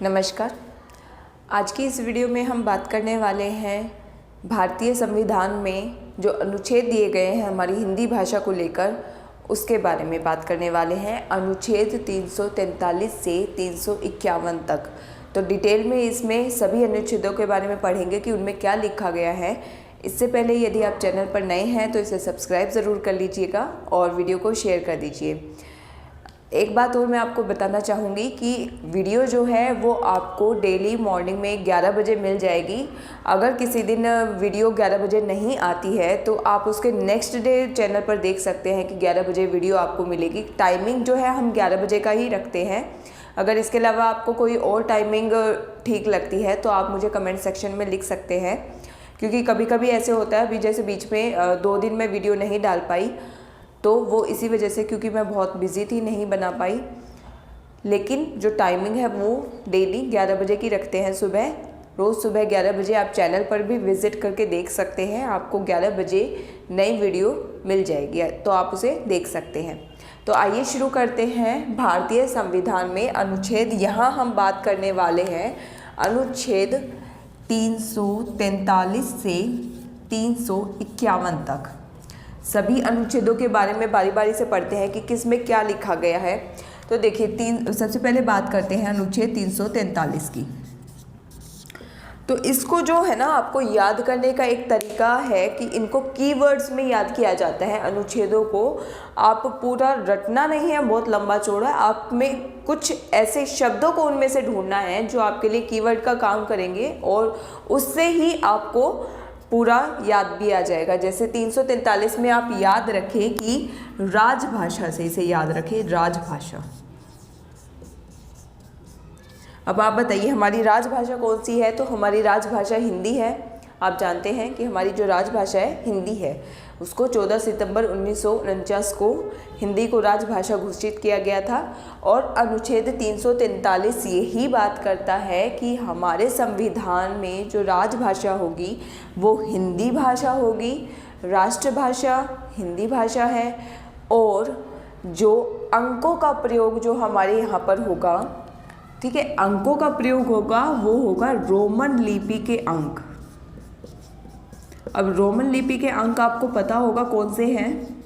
नमस्कार। आज की इस वीडियो में हम बात करने वाले हैं भारतीय संविधान में जो अनुच्छेद दिए गए हैं हमारी हिंदी भाषा को लेकर, उसके बारे में बात करने वाले हैं। अनुच्छेद 343 से 351 तक। तो डिटेल में इसमें सभी अनुच्छेदों के बारे में पढ़ेंगे कि उनमें क्या लिखा गया है। इससे पहले यदि आप चैनल पर नए हैं तो इसे सब्सक्राइब ज़रूर कर लीजिएगा और वीडियो को शेयर कर दीजिए। एक बात और मैं आपको बताना चाहूँगी कि वीडियो जो है वो आपको डेली मॉर्निंग में 11 बजे मिल जाएगी। अगर किसी दिन वीडियो 11 बजे नहीं आती है तो आप उसके नेक्स्ट डे चैनल पर देख सकते हैं कि 11 बजे वीडियो आपको मिलेगी। टाइमिंग जो है हम 11 बजे का ही रखते हैं। अगर इसके अलावा आपको कोई और टाइमिंग ठीक लगती है तो आप मुझे कमेंट सेक्शन में लिख सकते हैं, क्योंकि कभी कभी ऐसे होता है, अभी जैसे बीच में 2 दिन में वीडियो नहीं डाल पाई तो वो इसी वजह से, क्योंकि मैं बहुत बिज़ी थी, नहीं बना पाई। लेकिन जो टाइमिंग है वो डेली 11 बजे की रखते हैं। रोज़ सुबह 11 बजे आप चैनल पर भी विज़िट करके देख सकते हैं। आपको 11 बजे नई वीडियो मिल जाएगी तो आप उसे देख सकते हैं। तो आइए शुरू करते हैं। भारतीय संविधान में अनुच्छेद, यहाँ हम बात करने वाले हैं अनुच्छेद 343 से 351 तक। सभी अनुच्छेदों के बारे में बारी बारी से पढ़ते हैं कि किस में क्या लिखा गया है। तो देखिए, सबसे पहले बात करते हैं अनुच्छेद 343 की। तो इसको जो है ना, आपको याद करने का एक तरीका है कि इनको कीवर्ड्स में याद किया जाता है। अनुच्छेदों को आप पूरा रटना नहीं है, बहुत लंबा चौड़ा। आप में कुछ ऐसे शब्दों को उनमें से ढूंढना है जो आपके लिए कीवर्ड का काम करेंगे और उससे ही आपको पूरा याद भी आ जाएगा। जैसे 343 में आप याद रखें कि राजभाषा से इसे याद रखें, राजभाषा। अब आप बताइए हमारी राजभाषा कौन सी है? तो हमारी राजभाषा हिंदी है। आप जानते हैं कि हमारी जो राजभाषा है हिंदी है। उसको 14 सितंबर 1949 को हिंदी को राजभाषा घोषित किया गया था। और अनुच्छेद 343 यही बात करता है कि हमारे संविधान में जो राजभाषा होगी वो हिंदी भाषा होगी। राष्ट्रभाषा हिंदी भाषा है। और जो अंकों का प्रयोग जो हमारे यहाँ पर होगा, ठीक है, अंकों का प्रयोग होगा, वो होगा रोमन लिपि के अंक। अब रोमन लिपि के अंक आपको पता होगा कौन से हैं।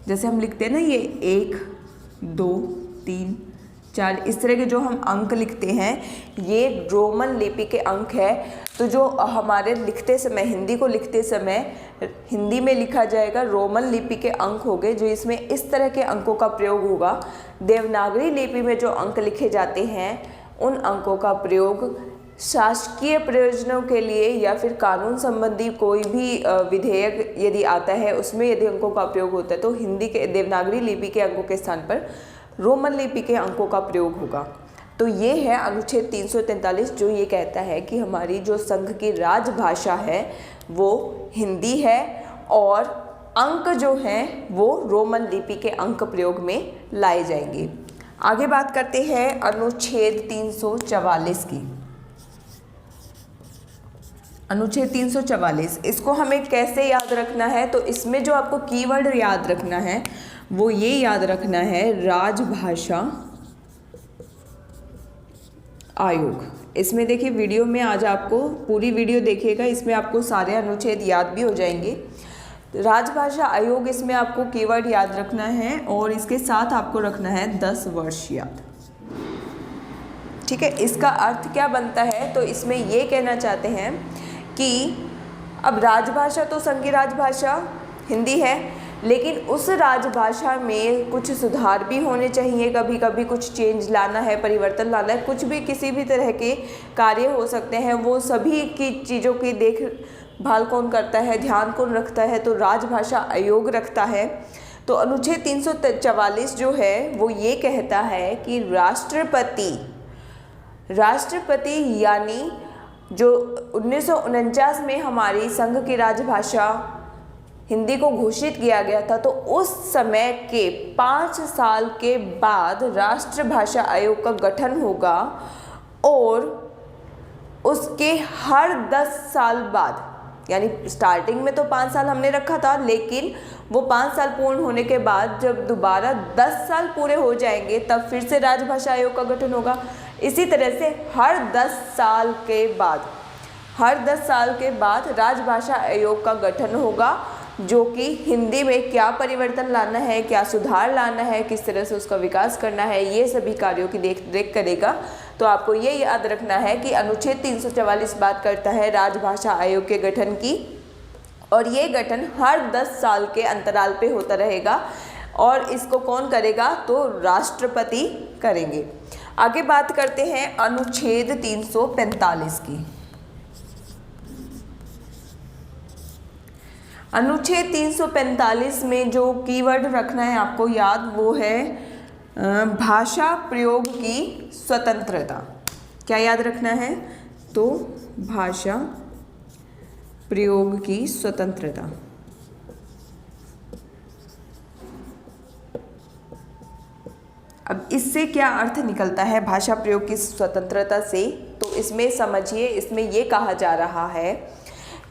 जैसे हम लिखते हैं ना, ये 1, 2, 3, 4, इस तरह के जो हम अंक लिखते हैं ये रोमन लिपि के अंक है। तो जो हमारे लिखते समय, हिंदी को लिखते समय हिंदी में लिखा जाएगा, रोमन लिपि के अंक होंगे जो इसमें इस तरह के अंकों का प्रयोग होगा। देवनागरी लिपि में जो अंक लिखे जाते हैं उन अंकों का प्रयोग शासकीय प्रयोजनों के लिए या फिर कानून संबंधी कोई भी विधेयक यदि आता है उसमें यदि अंकों का प्रयोग होता है तो हिंदी के देवनागरी लिपि के अंकों के स्थान पर रोमन लिपि के अंकों का प्रयोग होगा। तो ये है अनुच्छेद 343 जो ये कहता है कि हमारी जो संघ की राजभाषा है वो हिंदी है और अंक जो हैं वो रोमन लिपि के अंक प्रयोग में लाए जाएंगे। आगे बात करते हैं अनुच्छेद 344 की। अनुच्छेद 344, इसको हमें कैसे याद रखना है? तो इसमें जो आपको कीवर्ड याद रखना है वो ये याद रखना है, राजभाषा आयोग। इसमें देखिए वीडियो में आज आपको पूरी वीडियो देखिएगा, इसमें आपको सारे अनुच्छेद याद भी हो जाएंगे। राजभाषा आयोग, इसमें आपको कीवर्ड याद रखना है और इसके साथ आपको रखना है 10 वर्ष याद। ठीक है, इसका अर्थ क्या बनता है? तो इसमें ये कहना चाहते हैं कि अब राजभाषा तो संघ की राजभाषा हिंदी है, लेकिन उस राजभाषा में कुछ सुधार भी होने चाहिए। कभी कभी कुछ चेंज लाना है, परिवर्तन लाना है, कुछ भी किसी भी तरह के कार्य हो सकते हैं। वो सभी की चीज़ों की देखभाल कौन करता है, ध्यान कौन रखता है? तो राजभाषा आयोग रखता है। तो अनुच्छेद 344 जो है वो ये कहता है कि राष्ट्रपति यानी जो 1949 में हमारी संघ की राजभाषा हिंदी को घोषित किया गया था, तो उस समय के 5 साल के बाद राष्ट्रभाषा आयोग का गठन होगा और उसके हर 10 साल बाद यानी स्टार्टिंग में तो 5 साल हमने रखा था, लेकिन वो 5 साल पूर्ण होने के बाद जब दोबारा 10 साल पूरे हो जाएंगे तब फिर से राजभाषा आयोग का गठन होगा। इसी तरह से हर 10 साल के बाद राजभाषा आयोग का गठन होगा, जो कि हिंदी में क्या परिवर्तन लाना है, क्या सुधार लाना है, किस तरह से उसका विकास करना है, ये सभी कार्यों की देख करेगा। तो आपको ये याद रखना है कि अनुच्छेद 344 बात करता है राजभाषा आयोग के गठन की, और ये गठन हर 10 साल के अंतराल पे होता रहेगा। और इसको कौन करेगा? तो राष्ट्रपति करेंगे। आगे बात करते हैं अनुच्छेद 345 की। अनुच्छेद 345 में जो कीवर्ड रखना है आपको याद, वो है भाषा प्रयोग की स्वतंत्रता। क्या याद रखना है? तो भाषा प्रयोग की स्वतंत्रता। अब इससे क्या अर्थ निकलता है भाषा प्रयोग की स्वतंत्रता से? तो इसमें समझिए, इसमें ये कहा जा रहा है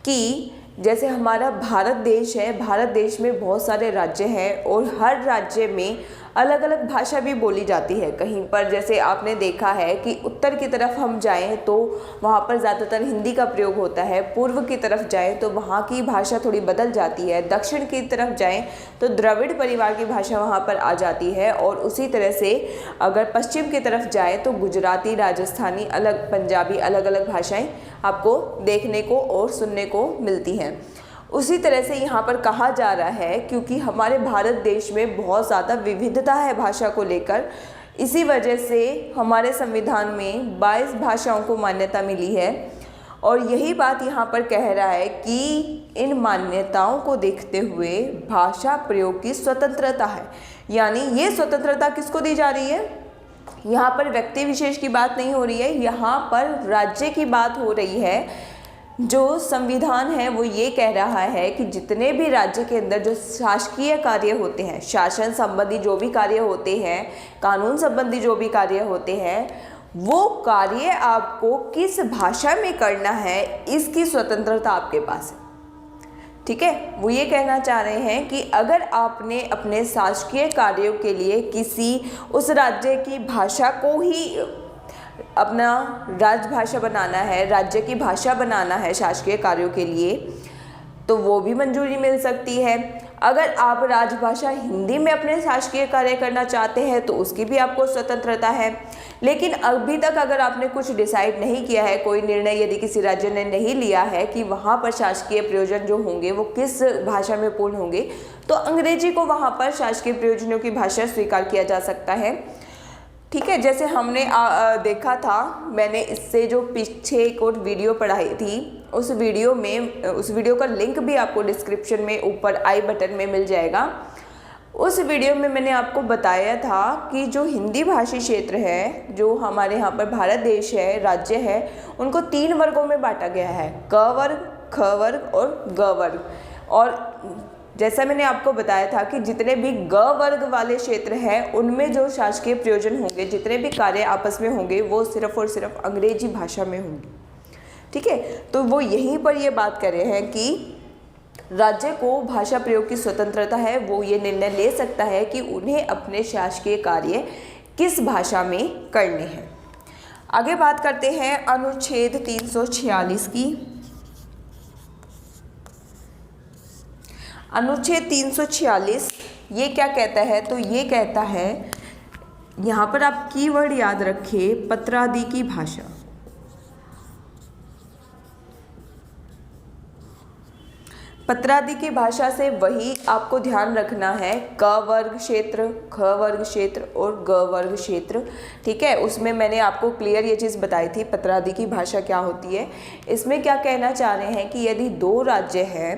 कि जैसे हमारा भारत देश है, भारत देश में बहुत सारे राज्य हैं और हर राज्य में अलग अलग भाषा भी बोली जाती है। कहीं पर जैसे आपने देखा है कि उत्तर की तरफ हम जाएं तो वहाँ पर ज़्यादातर हिंदी का प्रयोग होता है, पूर्व की तरफ जाएं तो वहाँ की भाषा थोड़ी बदल जाती है, दक्षिण की तरफ जाएं तो द्रविड़ परिवार की भाषा वहाँ पर आ जाती है, और उसी तरह से अगर पश्चिम की तरफ जाएं तो गुजराती, राजस्थानी, अलग पंजाबी, अलग अलग भाषाएँ आपको देखने को और सुनने को मिलती हैं। उसी तरह से यहाँ पर कहा जा रहा है क्योंकि हमारे भारत देश में बहुत ज़्यादा विविधता है भाषा को लेकर, इसी वजह से हमारे संविधान में 22 भाषाओं को मान्यता मिली है। और यही बात यहाँ पर कह रहा है कि इन मान्यताओं को देखते हुए भाषा प्रयोग की स्वतंत्रता है। यानी ये स्वतंत्रता किसको दी जा रही है? यहाँ पर व्यक्ति विशेष की बात नहीं हो रही है, यहाँ पर राज्य की बात हो रही है। जो संविधान है वो ये कह रहा है कि जितने भी राज्य के अंदर जो शासकीय कार्य होते हैं, शासन संबंधी जो भी कार्य होते हैं, कानून संबंधी जो भी कार्य होते हैं, वो कार्य आपको किस भाषा में करना है, इसकी स्वतंत्रता आपके पास है। ठीक है, वो ये कहना चाह रहे हैं कि अगर आपने अपने शासकीय कार्यों के लिए किसी उस राज्य की भाषा को ही अपना राजभाषा बनाना है, राज्य की भाषा बनाना है शासकीय कार्यों के लिए, तो वो भी मंजूरी मिल सकती है। अगर आप राजभाषा हिंदी में अपने शासकीय कार्य करना चाहते हैं तो उसकी भी आपको स्वतंत्रता है। लेकिन अभी तक अगर आपने कुछ डिसाइड नहीं किया है, कोई निर्णय यदि किसी राज्य ने नहीं लिया है कि वहाँ पर शासकीय प्रयोजन जो होंगे वो किस भाषा में पूर्ण होंगे, तो अंग्रेजी को वहाँ पर शासकीय प्रयोजनों की भाषा स्वीकार किया जा सकता है। ठीक है, जैसे हमने देखा था, मैंने इससे जो पीछे एक और वीडियो पढ़ाई थी, उस वीडियो का लिंक भी आपको डिस्क्रिप्शन में ऊपर आई बटन में मिल जाएगा। उस वीडियो में मैंने आपको बताया था कि जो हिंदी भाषी क्षेत्र है, जो हमारे यहाँ पर भारत देश है, राज्य है, उनको 3 वर्गों में बांटा गया है, क वर्ग, ख वर्ग और ग वर्ग। और जैसा मैंने आपको बताया था कि जितने भी ग वर्ग वाले क्षेत्र हैं उनमें जो शासकीय प्रयोजन होंगे, जितने भी कार्य आपस में होंगे, वो सिर्फ और सिर्फ अंग्रेजी भाषा में होंगे। ठीक है, तो वो यहीं पर ये बात कर रहे हैं कि राज्य को भाषा प्रयोग की स्वतंत्रता है, वो ये निर्णय ले सकता है कि उन्हें अपने शासकीय कार्य किस भाषा में करने हैं। आगे बात करते हैं अनुच्छेद 346 की। अनुच्छेद 346 ये क्या कहता है? तो ये कहता है, यहाँ पर आप कीवर्ड याद रखिए, पत्रादि की भाषा। पत्रादि की भाषा से वही आपको ध्यान रखना है, क वर्ग क्षेत्र, ख वर्ग क्षेत्र और ग वर्ग क्षेत्र। ठीक है, उसमें मैंने आपको क्लियर ये चीज़ बताई थी पत्रादि की भाषा क्या होती है। इसमें क्या कहना चाह रहे हैं कि यदि 2 राज्य हैं,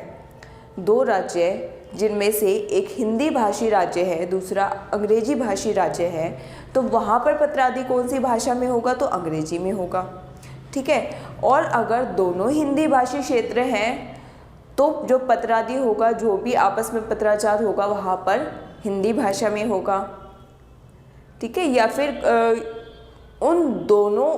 2 राज्य जिनमें से एक हिंदी भाषी राज्य है, दूसरा अंग्रेजी भाषी राज्य है, तो वहाँ पर पत्रादि कौन सी भाषा में होगा? तो अंग्रेजी में होगा। ठीक है, और अगर दोनों हिंदी भाषी क्षेत्र हैं तो जो पत्रादि होगा, जो भी आपस में पत्राचार होगा, वहाँ पर हिंदी भाषा में होगा। ठीक है, या फिर उन दोनों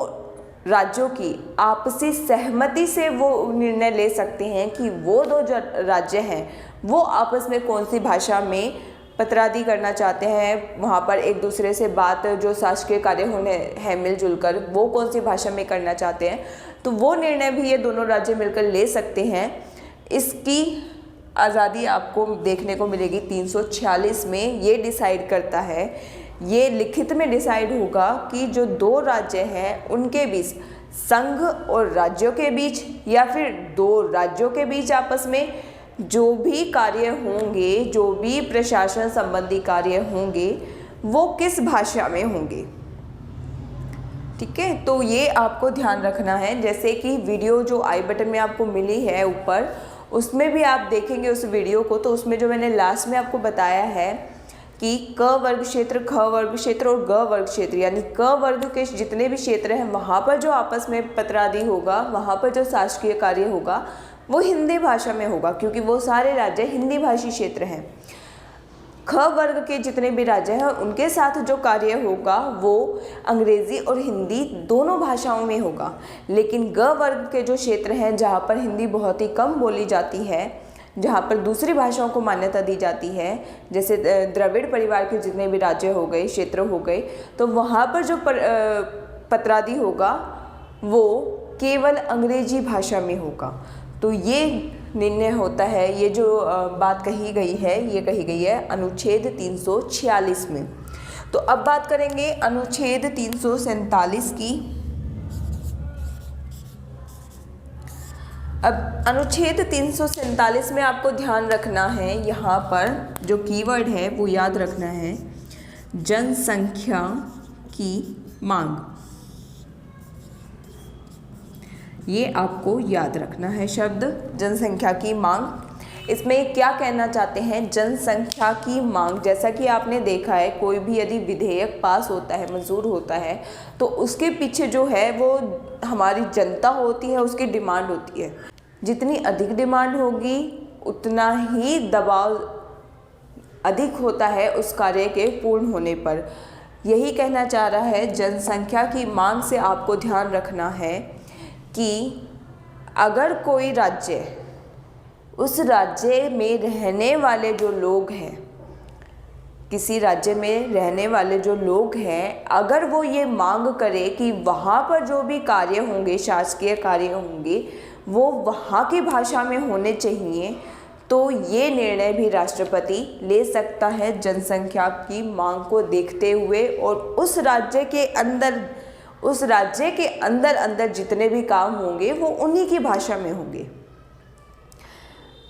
राज्यों की आपसी सहमति से वो निर्णय ले सकते हैं कि वो दो जो राज्य हैं वो आपस में कौन सी भाषा में पत्रादि करना चाहते हैं, वहाँ पर एक दूसरे से बात जो शासकीय कार्य होने हैं मिलजुल कर वो कौन सी भाषा में करना चाहते हैं, तो वो निर्णय भी ये दोनों राज्य मिलकर ले सकते हैं। इसकी आज़ादी आपको देखने को मिलेगी 346 में। ये डिसाइड करता है, ये लिखित में डिसाइड होगा कि जो दो राज्य हैं उनके बीच, संघ और राज्यों के बीच या फिर दो राज्यों के बीच आपस में जो भी कार्य होंगे, जो भी प्रशासन संबंधी कार्य होंगे वो किस भाषा में होंगे। ठीक है, तो ये आपको ध्यान रखना है। जैसे कि वीडियो जो आई बटन में आपको मिली है ऊपर, उसमें भी आप देखेंगे उस वीडियो को, तो उसमें जो मैंने लास्ट में आपको बताया है कि क वर्ग क्षेत्र, ख वर्ग क्षेत्र और ग वर्ग क्षेत्र, यानी क वर्ग के जितने भी क्षेत्र हैं वहाँ पर जो आपस में पत्रादि होगा, वहाँ पर जो शासकीय कार्य होगा वो हिंदी भाषा में होगा, क्योंकि वो सारे राज्य हिंदी भाषी क्षेत्र हैं। ख वर्ग के जितने भी राज्य हैं उनके साथ जो कार्य होगा वो अंग्रेज़ी और हिंदी दोनों भाषाओं में होगा। लेकिन ग वर्ग के जो क्षेत्र हैं जहाँ पर हिंदी बहुत ही कम बोली जाती है, जहाँ पर दूसरी भाषाओं को मान्यता दी जाती है, जैसे द्रविड़ परिवार के जितने भी राज्य हो गए, क्षेत्र हो गए, तो वहाँ पर जो पत्रादि होगा वो केवल अंग्रेजी भाषा में होगा। तो ये निर्णय होता है, ये जो बात कही गई है ये कही गई है अनुच्छेद 346 में। तो अब बात करेंगे अनुच्छेद 347 की। अब अनुच्छेद 347 में आपको ध्यान रखना है, यहाँ पर जो कीवर्ड है वो याद रखना है, जनसंख्या की मांग। ये आपको याद रखना है शब्द जनसंख्या की मांग। इसमें क्या कहना चाहते हैं, जनसंख्या की मांग। जैसा कि आपने देखा है कोई भी यदि विधेयक पास होता है, मंजूर होता है, तो उसके पीछे जो है वो हमारी जनता होती है, उसकी डिमांड होती है। जितनी अधिक डिमांड होगी उतना ही दबाव अधिक होता है उस कार्य के पूर्ण होने पर। यही कहना चाह रहा है, जनसंख्या की मांग से आपको ध्यान रखना है कि अगर कोई राज्य, उस राज्य में रहने वाले जो लोग हैं, किसी राज्य में रहने वाले जो लोग हैं, अगर वो ये मांग करे कि वहाँ पर जो भी कार्य होंगे, शासकीय कार्य होंगे, वो वहाँ की भाषा में होने चाहिए, तो ये निर्णय भी राष्ट्रपति ले सकता है जनसंख्या की मांग को देखते हुए। और उस राज्य के अंदर जितने भी काम होंगे वो उन्हीं की भाषा में होंगे।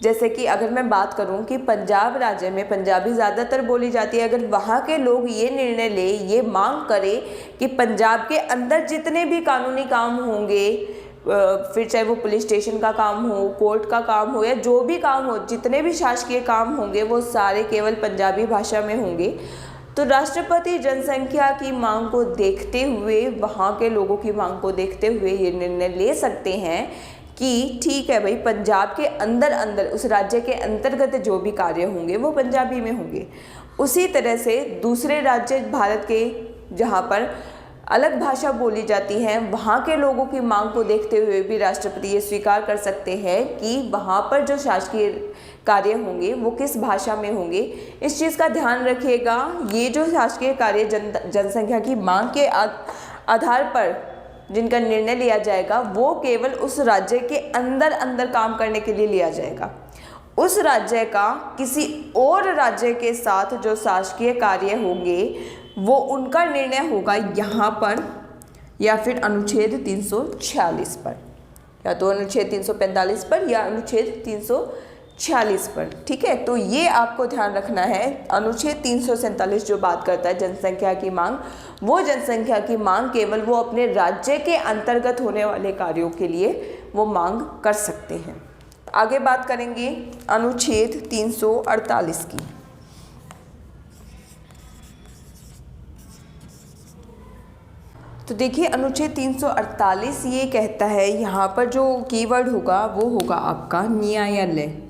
जैसे कि अगर मैं बात करूं कि पंजाब राज्य में पंजाबी ज़्यादातर बोली जाती है, अगर वहाँ के लोग ये निर्णय ले, ये मांग करें कि पंजाब के अंदर जितने भी कानूनी काम होंगे, फिर चाहे वो पुलिस स्टेशन का काम हो, कोर्ट का काम हो, या जो भी काम हो, जितने भी शासकीय काम होंगे वो सारे केवल पंजाबी भाषा में होंगे, तो राष्ट्रपति जनसंख्या की मांग को देखते हुए, वहाँ के लोगों की मांग को देखते हुए ये निर्णय ले सकते हैं कि ठीक है भाई, पंजाब के अंदर उस राज्य के अंतर्गत जो भी कार्य होंगे वो पंजाबी में होंगे। उसी तरह से दूसरे राज्य भारत के जहाँ पर अलग भाषा बोली जाती है, वहाँ के लोगों की मांग को देखते हुए भी राष्ट्रपति ये स्वीकार कर सकते हैं कि वहाँ पर जो शासकीय कार्य होंगे वो किस भाषा में होंगे। इस चीज़ का ध्यान रखिएगा। ये जो शासकीय कार्य जनसंख्या की मांग के आधार पर जिनका निर्णय लिया जाएगा वो केवल उस राज्य के अंदर काम करने के लिए लिया जाएगा। उस राज्य का किसी और राज्य के साथ जो शासकीय कार्य होंगे वो उनका निर्णय होगा यहाँ पर या फिर अनुच्छेद 346 पर, या तो अनुच्छेद 345 पर या अनुच्छेद 346 पर। ठीक है, तो ये आपको ध्यान रखना है। अनुच्छेद 347 जो बात करता है जनसंख्या की मांग, वो जनसंख्या की मांग केवल वो अपने राज्य के अंतर्गत होने वाले कार्यों के लिए वो मांग कर सकते हैं। आगे बात करेंगे अनुच्छेद 348 की। तो देखिए अनुच्छेद 348 ये कहता है, यहाँ पर जो कीवर्ड होगा वो होगा आपका न्यायालय।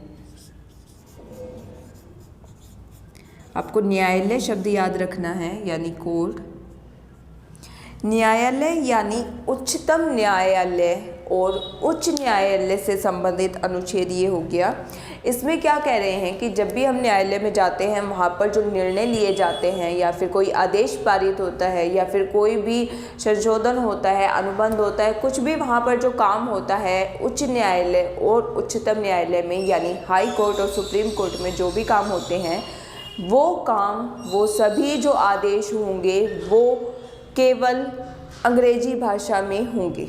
आपको न्यायालय शब्द याद रखना है, यानी कोर्ट। न्यायालय यानी उच्चतम न्यायालय और उच्च न्यायालय से संबंधित अनुच्छेद ये हो गया। इसमें क्या कह रहे हैं कि जब भी हम न्यायालय में जाते हैं, वहाँ पर जो निर्णय लिए जाते हैं या फिर कोई आदेश पारित होता है या फिर कोई भी संशोधन होता है, अनुबंध होता है, कुछ भी वहाँ पर जो काम होता है उच्च न्यायालय और उच्चतम न्यायालय में यानी हाई कोर्ट और सुप्रीम कोर्ट में जो भी काम होते हैं, वो सभी जो आदेश होंगे वो केवल अंग्रेजी भाषा में होंगे।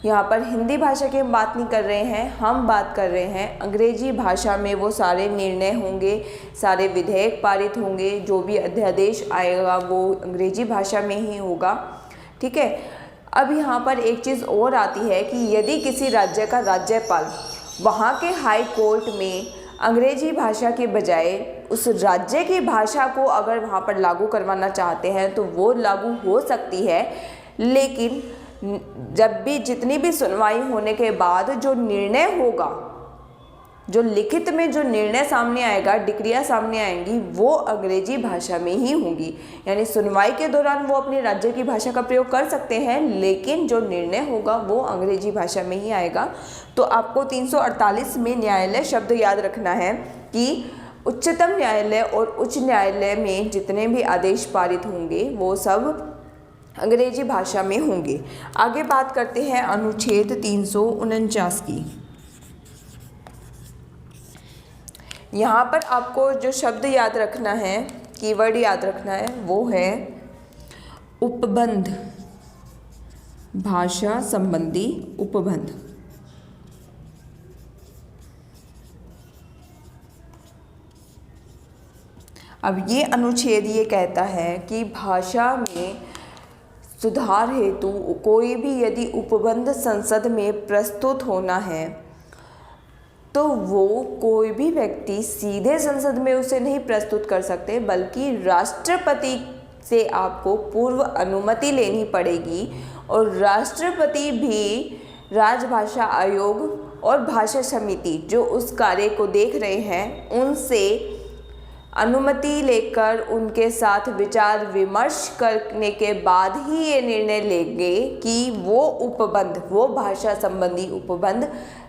यहाँ पर हिंदी भाषा की हम बात नहीं कर रहे हैं, हम बात कर रहे हैं अंग्रेजी भाषा में वो सारे निर्णय होंगे, सारे विधेयक पारित होंगे, जो भी अध्यादेश आएगा वो अंग्रेजी भाषा में ही होगा। ठीक है। अब यहाँ पर एक चीज़ और आती है कि यदि किसी राज्य का राज्यपाल वहाँ के हाई कोर्ट में अंग्रेजी भाषा के बजाय उस राज्य की भाषा को अगर वहाँ पर लागू करवाना चाहते हैं तो वो लागू हो सकती है, लेकिन जब भी जितनी भी सुनवाई होने के बाद जो निर्णय होगा, जो लिखित में जो निर्णय सामने आएगा, डिक्रियाँ सामने आएंगी, वो अंग्रेजी भाषा में ही होंगी। यानी सुनवाई के दौरान वो अपने राज्य की भाषा का प्रयोग कर सकते हैं, लेकिन जो निर्णय होगा वो अंग्रेजी भाषा में ही आएगा। तो आपको 348 में न्यायालय शब्द याद रखना है कि उच्चतम न्यायालय और उच्च न्यायालय में जितने भी आदेश पारित होंगे वो सब अंग्रेजी भाषा में होंगे। आगे बात करते हैं अनुच्छेद 349 की। यहाँ पर आपको जो शब्द याद रखना है, कीवर्ड याद रखना है, वो है उपबंध, भाषा संबंधी उपबंध। अब ये अनुच्छेद ये कहता है कि भाषा में सुधार हेतु कोई भी यदि उपबंध संसद में प्रस्तुत होना है तो वो कोई भी व्यक्ति सीधे संसद में उसे नहीं प्रस्तुत कर सकते, बल्कि राष्ट्रपति से आपको पूर्व अनुमति लेनी पड़ेगी और राष्ट्रपति भी राजभाषा आयोग और भाषा समिति जो उस कार्य को देख रहे हैं उनसे अनुमति लेकर उनके साथ विचार विमर्श करने के बाद ही ये निर्णय लेंगे कि वो उपबंध, वो भाषा संबंधी उपबंध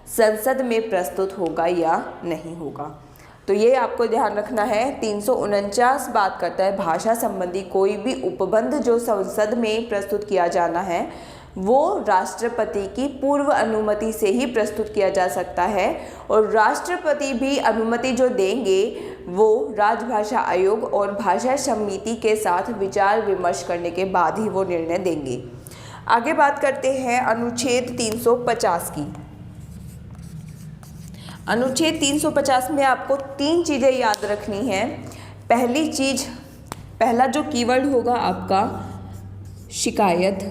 संसद में प्रस्तुत होगा या नहीं होगा। तो ये आपको ध्यान रखना है। 349 बात करता है भाषा संबंधी कोई भी उपबंध जो संसद में प्रस्तुत किया जाना है वो राष्ट्रपति की पूर्व अनुमति से ही प्रस्तुत किया जा सकता है, और राष्ट्रपति भी अनुमति जो देंगे वो राजभाषा आयोग और भाषा समिति के साथ विचार विमर्श करने के बाद ही वो निर्णय देंगे। आगे बात करते हैं अनुच्छेद 350 की। अनुच्छेद 350 में आपको 3 चीज़ें याद रखनी हैं। पहली चीज़, पहला जो कीवर्ड होगा आपका शिकायत।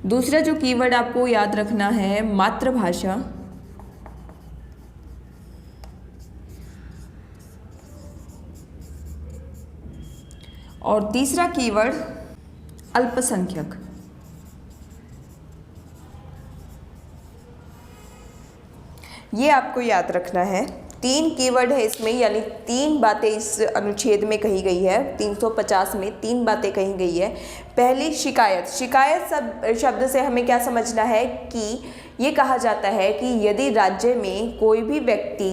दूसरा जो कीवर्ड आपको याद रखना है मातृभाषा। और तीसरा कीवर्ड अल्पसंख्यक। ये आपको याद रखना है। 3 कीवर्ड है इसमें, यानी 3 बातें इस अनुच्छेद में कही गई है। 350 में 3 बातें कही गई है। पहली शिकायत। शिकायत शब्द से हमें क्या समझना है कि ये कहा जाता है कि यदि राज्य में कोई भी व्यक्ति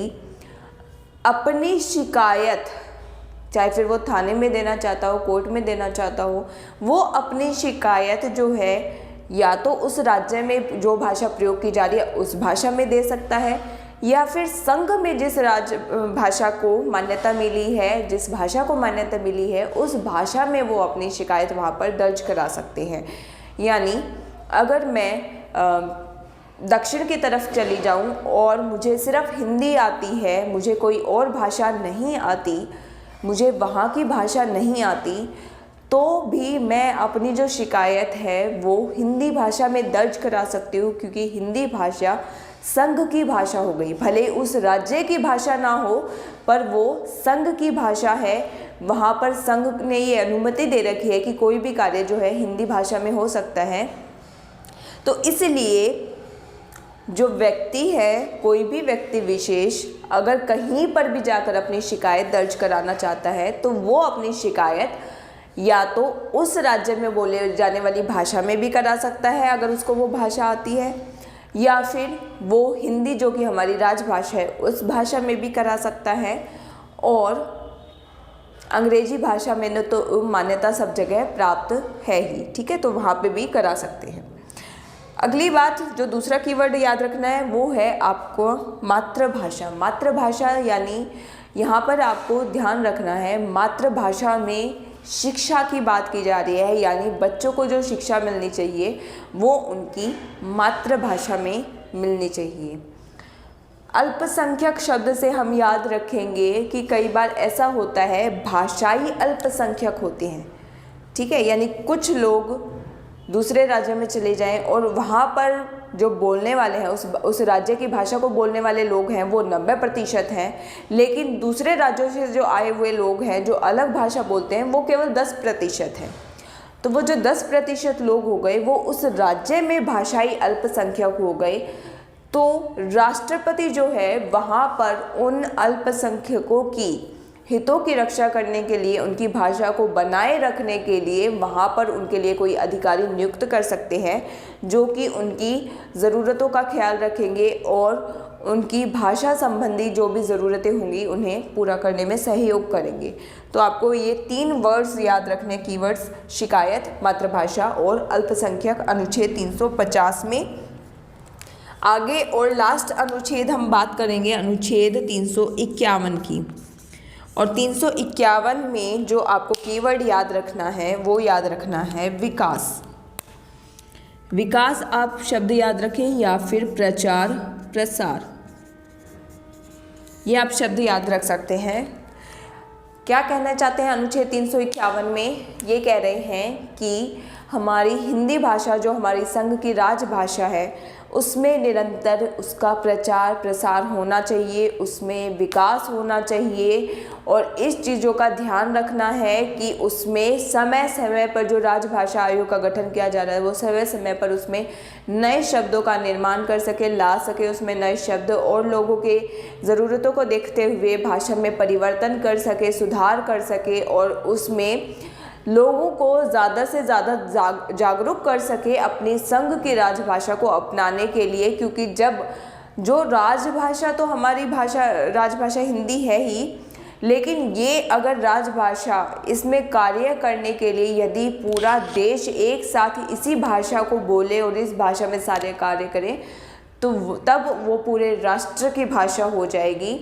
अपनी शिकायत, चाहे फिर वो थाने में देना चाहता हो, कोर्ट में देना चाहता हो, वो अपनी शिकायत जो है या तो उस राज्य में जो भाषा प्रयोग की जा रही है उस भाषा में दे सकता है, या फिर संघ में जिस भाषा को मान्यता मिली है, जिस भाषा को मान्यता मिली है उस भाषा में वो अपनी शिकायत वहाँ पर दर्ज करा सकते हैं। यानी अगर मैं दक्षिण की तरफ चली जाऊँ और मुझे सिर्फ हिंदी आती है, मुझे कोई और भाषा नहीं आती, मुझे वहाँ की भाषा नहीं आती, तो भी मैं अपनी जो शिकायत है वो हिंदी भाषा में दर्ज करा सकती हूँ, क्योंकि हिंदी भाषा संघ की भाषा हो गई। भले उस राज्य की भाषा ना हो पर वो संघ की भाषा है, वहाँ पर संघ ने ये अनुमति दे रखी है कि कोई भी कार्य जो है हिंदी भाषा में हो सकता है। तो इसलिए जो व्यक्ति है, कोई भी व्यक्ति विशेष अगर कहीं पर भी जाकर अपनी शिकायत दर्ज कराना चाहता है तो वो अपनी शिकायत या तो उस राज्य में बोले जाने वाली भाषा में भी करा सकता है अगर उसको वो भाषा आती है, या फिर वो हिंदी जो कि हमारी राजभाषा है उस भाषा में भी करा सकता है, और अंग्रेजी भाषा में तो मान्यता सब जगह प्राप्त है ही, ठीक है, तो वहाँ पे भी करा सकते हैं। अगली बात जो दूसरा कीवर्ड याद रखना है वो है आपको मातृभाषा। मातृभाषा यानी यहाँ पर आपको ध्यान रखना है मातृभाषा में शिक्षा की बात की जा रही है, यानी बच्चों को जो शिक्षा मिलनी चाहिए वो उनकी मातृभाषा में मिलनी चाहिए। अल्पसंख्यक शब्द से हम याद रखेंगे कि कई बार ऐसा होता है भाषाई अल्पसंख्यक होते हैं, ठीक है, यानी कुछ लोग दूसरे राज्य में चले जाएं और वहाँ पर जो बोलने वाले हैं उस राज्य की भाषा को बोलने वाले लोग हैं वो 90% हैं, लेकिन दूसरे राज्यों से जो आए हुए लोग हैं जो अलग भाषा बोलते हैं वो केवल 10% हैं। तो वो जो 10% लोग हो गए वो उस राज्य में भाषाई अल्पसंख्यक हो गए। तो राष्ट्रपति जो है वहाँ पर उन अल्पसंख्यकों की हितों की रक्षा करने के लिए, उनकी भाषा को बनाए रखने के लिए वहाँ पर उनके लिए कोई अधिकारी नियुक्त कर सकते हैं जो कि उनकी ज़रूरतों का ख्याल रखेंगे और उनकी भाषा संबंधी जो भी ज़रूरतें होंगी उन्हें पूरा करने में सहयोग करेंगे। तो आपको ये 3 वर्ड्स याद रखने, कीवर्ड्स शिकायत, मातृभाषा और अल्पसंख्यक, अनुच्छेद 350 में। आगे और लास्ट अनुच्छेद हम बात करेंगे अनुच्छेद 351 की, और 351 में जो आपको कीवर्ड याद रखना है वो याद रखना है विकास। विकास आप शब्द याद रखें या फिर प्रचार प्रसार, ये आप शब्द याद रख सकते हैं। क्या कहना चाहते हैं अनुच्छेद 351 में? ये कह रहे हैं कि हमारी हिंदी भाषा जो हमारी संघ की राजभाषा है उसमें निरंतर उसका प्रचार प्रसार होना चाहिए, उसमें विकास होना चाहिए, और इस चीज़ों का ध्यान रखना है कि उसमें समय समय पर जो राजभाषा आयोग का गठन किया जा रहा है वो समय समय पर उसमें नए शब्दों का निर्माण कर सके, ला सके उसमें नए शब्द, और लोगों के ज़रूरतों को देखते हुए भाषा में परिवर्तन कर सके, सुधार कर सके, और उसमें लोगों को ज़्यादा से ज़्यादा जागरूक कर सके अपनी संघ की राजभाषा को अपनाने के लिए। क्योंकि जब जो राजभाषा तो हमारी भाषा राजभाषा हिंदी है ही, लेकिन ये अगर राजभाषा इसमें कार्य करने के लिए यदि पूरा देश एक साथ इसी भाषा को बोले और इस भाषा में सारे कार्य करें तो तब वो पूरे राष्ट्र की भाषा हो जाएगी।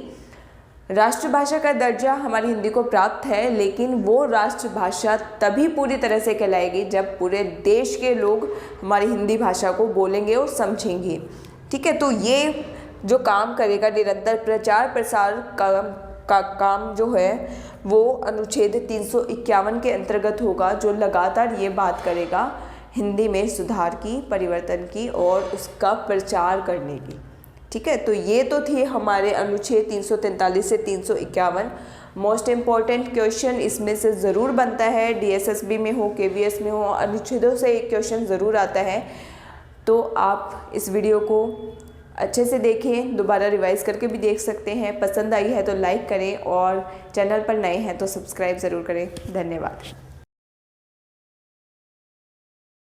राष्ट्रभाषा का दर्जा हमारी हिंदी को प्राप्त है, लेकिन वो राष्ट्रभाषा तभी पूरी तरह से कहलाएगी जब पूरे देश के लोग हमारी हिंदी भाषा को बोलेंगे और समझेंगे, ठीक है। तो ये जो काम करेगा निरंतर प्रचार प्रसार का काम जो है वो अनुच्छेद 351 के अंतर्गत होगा, जो लगातार ये बात करेगा हिंदी में सुधार की, परिवर्तन की और उसका प्रचार करने की, ठीक है। तो ये तो थी हमारे अनुच्छेद 343 से 351। मोस्ट इम्पॉर्टेंट क्वेश्चन इसमें से ज़रूर बनता है, DSSB में हो, KVS में हो, अनुच्छेदों से एक क्वेश्चन ज़रूर आता है। तो आप इस वीडियो को अच्छे से देखें, दोबारा रिवाइज़ करके भी देख सकते हैं। पसंद आई है तो लाइक करें और चैनल पर नए हैं तो सब्सक्राइब ज़रूर करें। धन्यवाद।